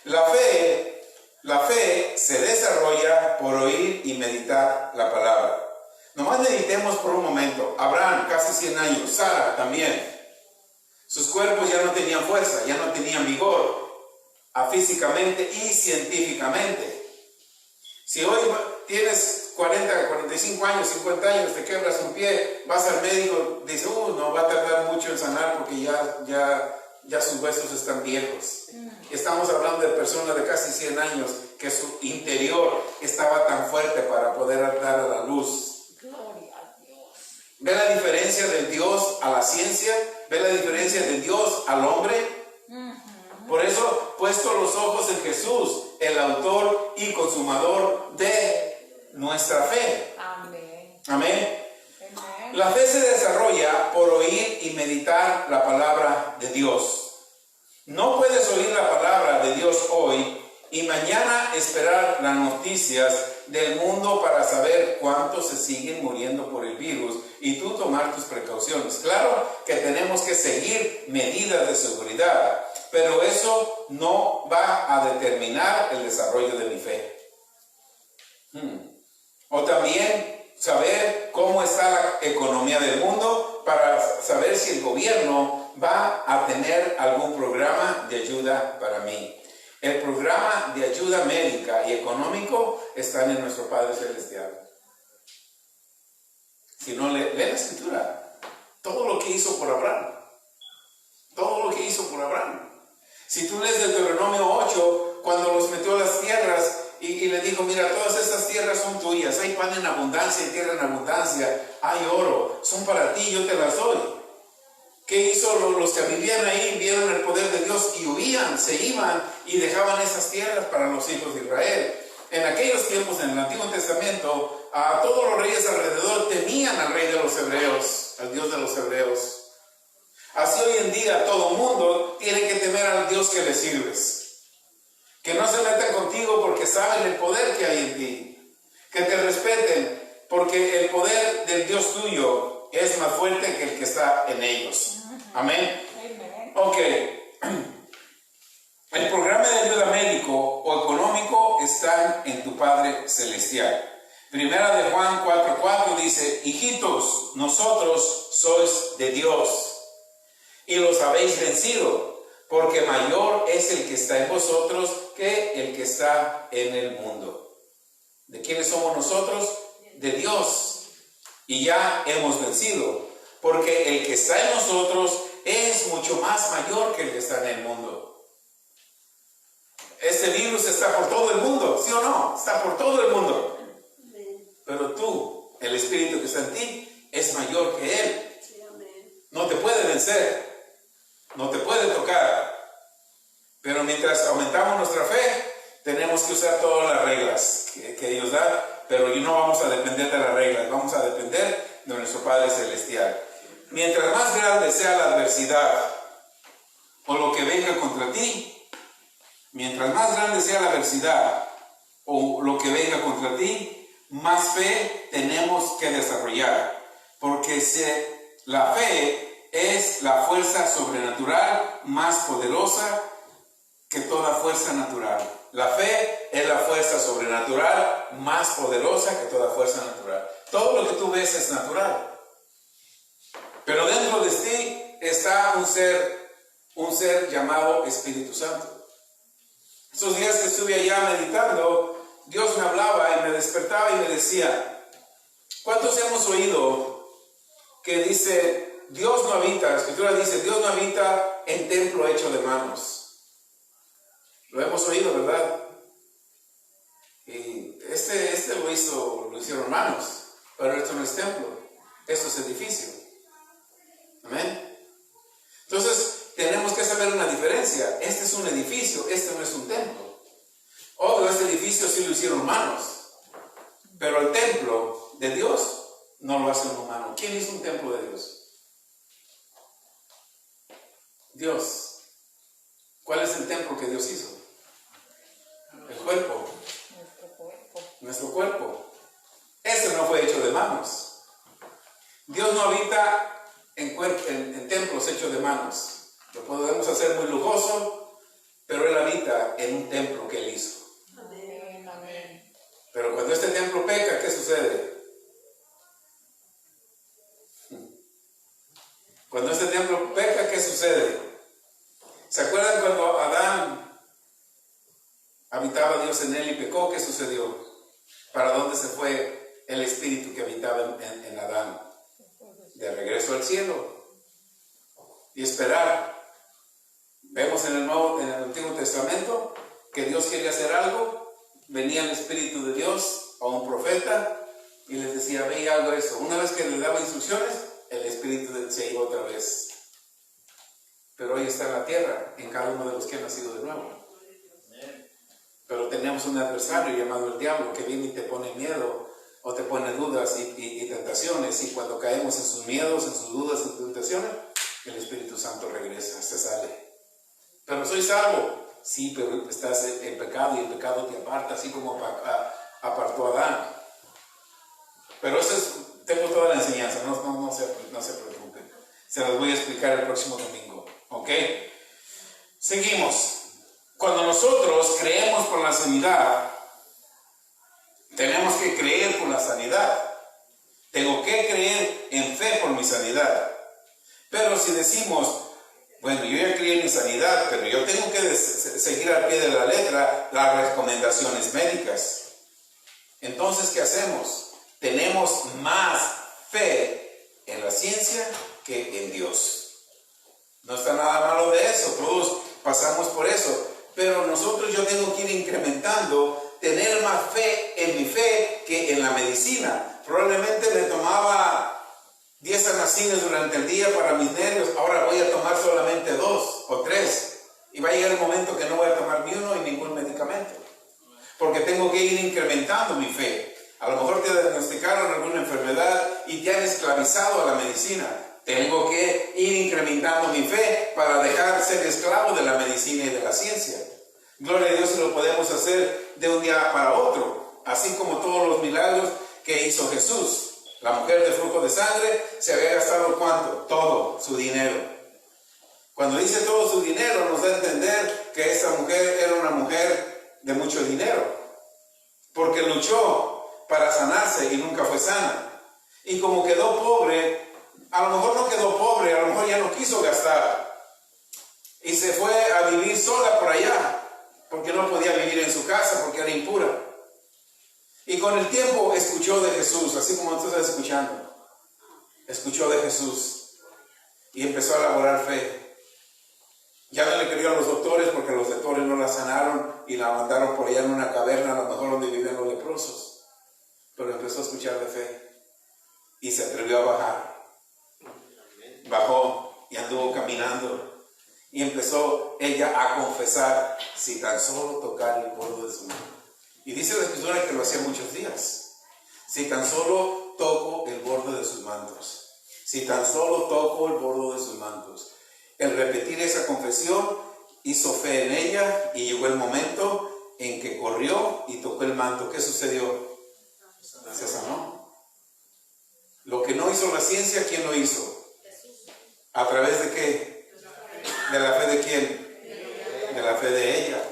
La fe se desarrolla por oír y meditar la palabra. Nomás meditemos por un momento. Abraham, casi 100 años. Sara también. Sus cuerpos ya no tenían fuerza, ya no tenían vigor, físicamente y científicamente. Si hoy tienes 40, 45 años, 50 años, te quebras un pie, vas al médico, dice, no va a tardar mucho en sanar porque ya sus huesos están viejos. Estamos hablando de personas de casi 100 años que su interior estaba tan fuerte para poder dar a la luz. Gloria a Dios. ¿Ve la diferencia del Dios a la ciencia? ¿Ve la diferencia del Dios al hombre? Por eso, puesto los ojos en Jesús, el autor y consumador de nuestra fe. Amén. Amén. Amén. La fe se desarrolla por oír y meditar la palabra de Dios. No puedes oír la palabra de Dios hoy y mañana esperar las noticias del mundo para saber cuántos se siguen muriendo por el virus y tú tomar tus precauciones. Claro que tenemos que seguir medidas de seguridad, pero eso no va a determinar el desarrollo de mi fe. O también saber cómo está la economía del mundo para saber si el gobierno va a tener algún programa de ayuda para mí. El programa de ayuda médica y económico están en nuestro Padre Celestial. Si no, lee la Escritura. Todo lo que hizo por Abraham. Todo lo que hizo por Abraham. Si tú lees Deuteronomio 8, cuando los metió a las tierras y le dijo, mira, todas estas tierras son tuyas, hay pan en abundancia y tierra en abundancia, hay oro, son para ti, yo te las doy. ¿Qué hizo los que vivían ahí? Vieron el poder de Dios y huían, se iban y dejaban esas tierras para los hijos de Israel. En aquellos tiempos, en el Antiguo Testamento, a todos los reyes alrededor temían al rey de los hebreos, al Dios de los hebreos. Así hoy en día todo mundo tiene que temer al Dios que le sirves. Que no se metan contigo porque saben el poder que hay en ti. Que te respeten porque el poder del Dios tuyo es más fuerte que el que está en ellos. Amén. Ok. El programa de ayuda médico o económico está en tu Padre Celestial. Primera de Juan 4:4 dice, hijitos, nosotros sois de Dios y los habéis vencido, porque mayor es el que está en vosotros que el que está en el mundo. ¿De quiénes somos nosotros? De Dios. Y ya hemos vencido, porque el que está en nosotros es mucho más mayor que el que está en el mundo. Este virus está por todo el mundo, ¿sí o no? Está por todo el mundo. Pero tú, el Espíritu que está en ti, es mayor que él. No te puede vencer, no te puede tocar. Pero mientras aumentamos nuestra fe tenemos que usar todas las reglas que Dios da, pero no vamos a depender de las reglas, vamos a depender de nuestro Padre Celestial. Mientras más grande sea la adversidad o lo que venga contra ti, mientras más grande sea la adversidad o lo que venga contra ti, más fe tenemos que desarrollar, porque la fe es la fuerza sobrenatural más poderosa que toda fuerza natural. La fe es la fuerza sobrenatural más poderosa que toda fuerza natural. Todo lo que tú ves es natural, pero dentro de ti está un ser llamado Espíritu Santo. Estos días que estuve allá meditando, Dios me hablaba y me despertaba y me decía: ¿cuántos hemos oído que dice Dios no habita? La Escritura dice: Dios no habita en templo hecho de manos. Lo hemos oído, ¿verdad? Y este lo hicieron manos, pero esto no es templo, esto es edificio. Amén. Entonces tenemos que saber una diferencia. Este es un edificio, este no es un templo. Obvio, este edificio sí lo hicieron manos, pero el templo de Dios no lo hace un humano. ¿Quién hizo un templo de Dios? Dios. ¿Cuál es el templo que Dios hizo? El cuerpo. Nuestro cuerpo. Ese no fue hecho de manos. Dios no habita en templos hechos de manos. Lo podemos hacer muy lujoso, pero Él habita en un templo que Él hizo. Amén. Pero cuando este templo peca, ¿qué sucede? Cuando este templo peca, ¿qué sucede? ¿Se acuerdan cuando Adán habitaba Dios en él y pecó? ¿Qué sucedió? ¿Para dónde se fue el espíritu que habitaba en Adán? De regreso al cielo y esperar. Vemos en el Antiguo Testamento que Dios quería hacer algo, venía el Espíritu de Dios a un profeta y les decía: ve y hago eso. Una vez que le daba instrucciones, el Espíritu se iba otra vez. Pero hoy está en la tierra, en cada uno de los que han nacido de nuevo. Pero tenemos un adversario llamado el diablo, que viene y te pone miedo o te pone dudas y tentaciones, y cuando caemos en sus miedos, en sus dudas, en sus tentaciones, el Espíritu Santo regresa, se sale. Pero soy salvo. Sí, pero estás en pecado y el pecado te aparta, así como apartó a Adán. Pero tengo toda la enseñanza, no se preocupen. Se las voy a explicar el próximo domingo. ¿Ok? Seguimos. Cuando nosotros creemos por la sanidad, tenemos que creer por la sanidad. Tengo que creer en fe por mi sanidad. Pero si decimos: bueno, yo ya creí en mi sanidad, pero yo tengo que seguir al pie de la letra las recomendaciones médicas. Entonces, ¿qué hacemos? Tenemos más fe en la ciencia que en Dios. No está nada malo de eso, todos pasamos por eso. Pero yo tengo que ir incrementando, tener más fe en mi fe que en la medicina. Probablemente me tomaba 10 anacines durante el día para mis nervios, ahora voy a tomar solamente 2 o 3. Y va a llegar el momento que no voy a tomar ni uno y ningún medicamento. Porque tengo que ir incrementando mi fe. A lo mejor te diagnosticaron alguna enfermedad y te han esclavizado a la medicina. Tengo que ir incrementando mi fe para dejar de ser esclavo de la medicina y de la ciencia. Gloria a Dios, si lo podemos hacer de un día para otro. Así como todos los milagros que hizo Jesús. La mujer de flujo de sangre se había gastado ¿cuánto? Todo su dinero. Cuando dice todo su dinero, nos da a entender que esta mujer era una mujer de mucho dinero. Porque luchó para sanarse y nunca fue sana. Y como quedó pobre, a lo mejor no quedó pobre, a lo mejor ya no quiso gastar. Y se fue a vivir sola por allá, porque no podía vivir en su casa, porque era impura. Y con el tiempo escuchó de Jesús, así como tú estás escuchando. Escuchó de Jesús y empezó a elaborar fe. Ya no le creyó a los doctores porque los doctores no la sanaron y la mandaron por allá en una caverna, a lo mejor donde vivían los leprosos. Pero empezó a escuchar de fe y se atrevió a bajar. Bajó y anduvo caminando Y empezó ella a confesar, si tan solo tocar el borde de su mano. Y dice la escritura que lo hacía muchos días. Si tan solo toco el borde de sus mantos. Si tan solo toco el borde de sus mantos. El repetir esa confesión hizo fe en ella y llegó el momento en que corrió y tocó el manto. ¿Qué sucedió? Se sanó. Lo que no hizo la ciencia, ¿quién lo hizo? ¿A través de qué? ¿De la fe de quién? De la fe de ella.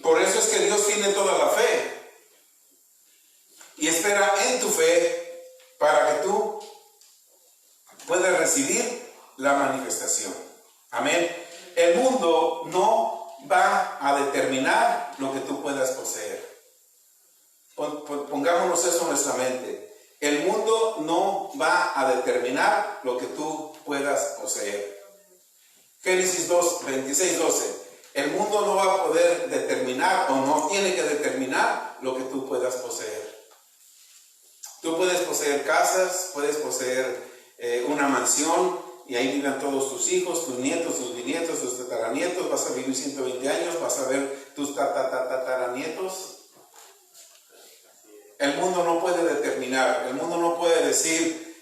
Por eso es que Dios tiene toda la fe y espera en tu fe para que tú puedas recibir la manifestación. Amén. El mundo no va a determinar lo que tú puedas poseer. Pongámonos eso en nuestra mente. El mundo no va a determinar lo que tú puedas poseer. Génesis 26:12. El mundo no va a poder determinar o no tiene que determinar lo que tú puedas poseer. Tú puedes poseer casas, puedes poseer una mansión y ahí vivan todos tus hijos, tus nietos, tus bisnietos, tus tataranietos. Vas a vivir 120 años, vas a ver tus tataranietos. El mundo no puede determinar, el mundo no puede decir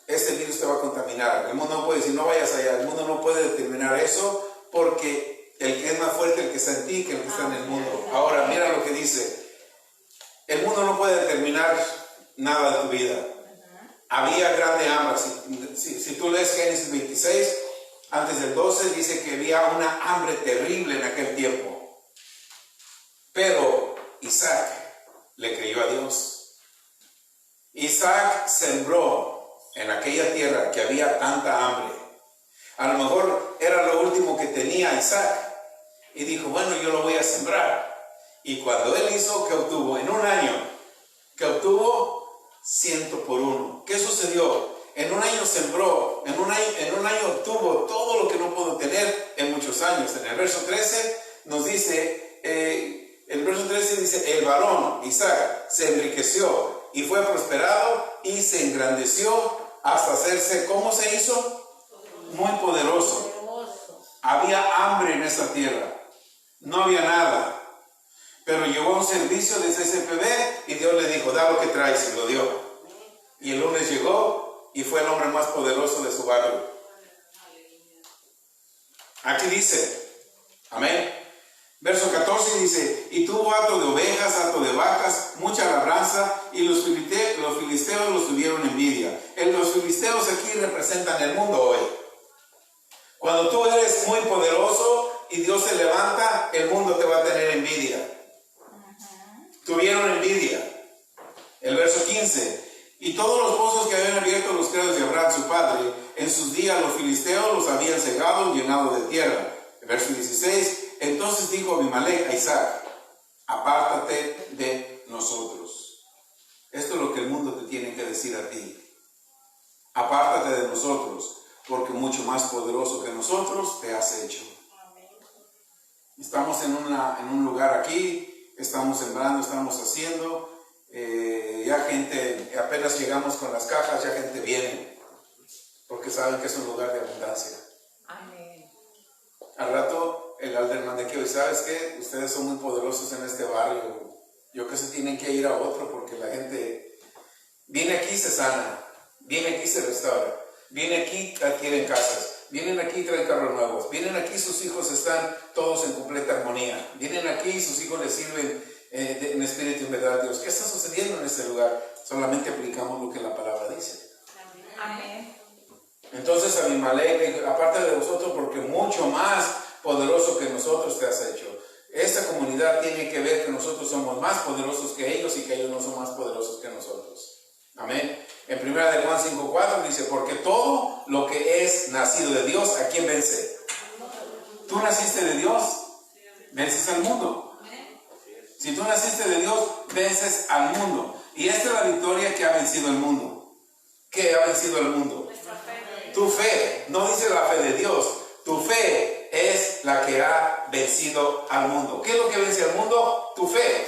este virus te va a contaminar, el mundo no puede decir no vayas allá, el mundo no puede determinar eso porque el que es más fuerte el que está en ti que el que está en el mundo. Ahora mira lo que dice, el mundo no puede determinar nada de tu vida. Había grande hambre, si tú lees Génesis 26, antes del 12 dice que había una hambre terrible en aquel tiempo, pero Isaac le creyó a Dios. Isaac sembró en aquella tierra que había tanta hambre. A lo mejor era lo último que tenía Isaac y dijo, bueno, yo lo voy a sembrar. Y cuando él hizo, ¿qué obtuvo? En un año, ¿qué obtuvo? 100 por 1. ¿Qué sucedió? En un año sembró, en un año obtuvo todo lo que no pudo tener en muchos años. En el verso 13 nos dice, el varón Isaac se enriqueció y fue prosperado y se engrandeció hasta hacerse, ¿cómo se hizo? Muy poderoso. Había hambre en esa tierra, no había nada, pero llegó a un servicio de CCPB y Dios le dijo, da lo que traes, y lo dio. Y el lunes llegó y fue el hombre más poderoso de su barrio. Aquí dice, amén. Verso 14 dice, y tuvo hato de ovejas, hato de vacas, mucha labranza, y los filisteos los tuvieron envidia. Los filisteos aquí representan el mundo hoy. Cuando tú eres muy poderoso y Dios se levanta, el mundo te va a tener envidia. Tuvieron envidia. El verso 15, y todos los pozos que habían abierto los criados de Abraham su padre, en sus días los filisteos los habían cegado y llenado de tierra. El verso 16, entonces dijo Abimelech a Isaac, apártate de nosotros. Esto es lo que el mundo te tiene que decir a ti. Apártate de nosotros, porque mucho más poderoso que nosotros te has hecho. Estamos en un lugar aquí, estamos sembrando, estamos haciendo, ya gente, apenas llegamos con las cajas, ya gente viene, porque saben que es un lugar de abundancia. Amén. Al rato el alderman de aquí hoy, ¿sabes qué? Ustedes son muy poderosos en este barrio, yo que se tienen que ir a otro, porque la gente viene aquí y se sana, viene aquí y se restaura, viene aquí adquieren casas, vienen aquí y traen carros nuevos, vienen aquí sus hijos están todos en completa armonía, vienen aquí y sus hijos les sirven en espíritu y en verdad a Dios. ¿Qué está sucediendo en este lugar? Solamente aplicamos lo que la palabra dice. Amén. Entonces Abimelech, aparte de vosotros, porque mucho más poderoso que nosotros te has hecho. Esta comunidad tiene que ver que nosotros somos más poderosos que ellos y que ellos no son más poderosos que nosotros. Amén. En 1 Juan 5:4 dice, porque todo lo que es nacido de Dios, ¿a quién vence? Tú naciste de Dios, vences al mundo. Si tú naciste de Dios, vences al mundo. Y esta es la victoria que ha vencido el mundo. ¿Qué ha vencido el mundo? Tu fe, no dice la fe de Dios, tu fe es la que ha vencido al mundo. ¿Qué es lo que vence al mundo? Tu fe.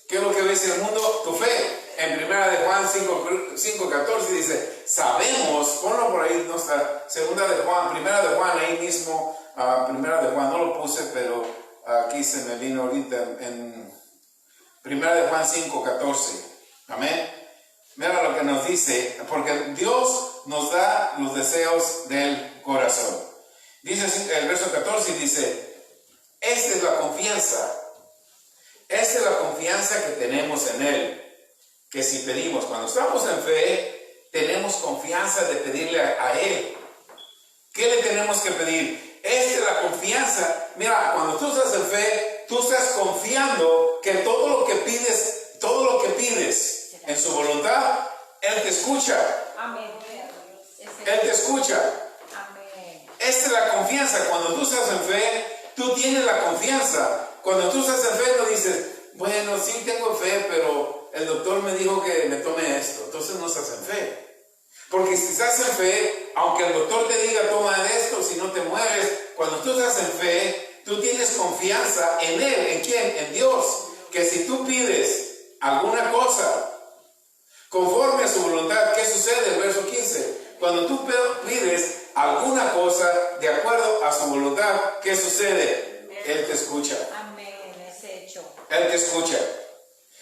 ¿Qué es lo que vence al mundo? Tu fe. en primera de Juan 5:14 dice, sabemos, ponlo por ahí, no está, segunda de Juan, primera de Juan, ahí mismo, primera de Juan, no lo puse, pero aquí se me vino ahorita en primera de Juan 5:14, amén. Mira lo que nos dice, porque Dios nos da los deseos del corazón. Dice el verso 14, dice, esta es la confianza que tenemos en Él, que si pedimos, cuando estamos en fe, tenemos confianza de pedirle a Él. ¿Qué le tenemos que pedir? Esta es la confianza. Mira, cuando tú estás en fe, tú estás confiando que todo lo que pides en su voluntad, Él te escucha. Amén. Él te escucha. Amén. Esta es la confianza. Cuando tú estás en fe, tú tienes la confianza. Cuando tú estás en fe, no dices, bueno, sí tengo fe, pero el doctor me dijo que me tome esto. Entonces no estás en fe. Porque si estás en fe, aunque el doctor te diga, toma esto, si no te mueres, cuando tú estás en fe, tú tienes confianza en Él. ¿En quién? En Dios. Que si tú pides alguna cosa conforme a su voluntad, ¿qué sucede? El verso 15. Cuando tú pides alguna cosa de acuerdo a su voluntad, ¿qué sucede? Él te escucha. Amén. Es hecho. Él te escucha.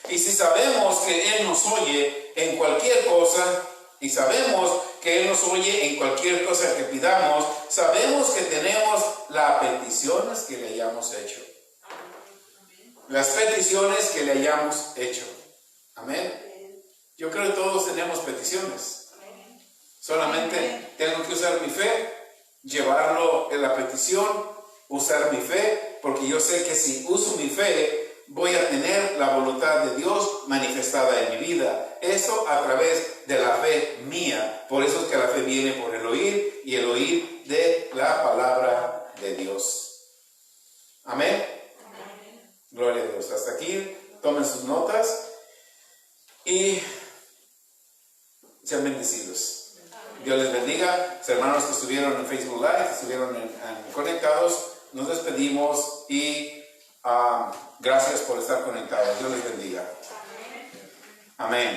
Y si sabemos que Él nos oye en cualquier cosa, y sabemos que Él nos oye en cualquier cosa que pidamos, sabemos que tenemos las peticiones que le hayamos hecho. Las peticiones que le hayamos hecho. Amén. Yo creo que todos tenemos peticiones. Solamente tengo que usar mi fe, llevarlo en la petición, usar mi fe, porque yo sé que si uso mi fe, voy a tener la voluntad de Dios manifestada en mi vida. Eso a través de la fe mía. Por eso es que la fe viene por el oír y el oír de la palabra de Dios. Amén. Gloria a Dios. Hasta aquí, tomen sus notas y sean bendecidos. Dios les bendiga. Los hermanos que estuvieron en Facebook Live, que estuvieron conectados, nos despedimos y gracias por estar conectados. Dios les bendiga. Amén.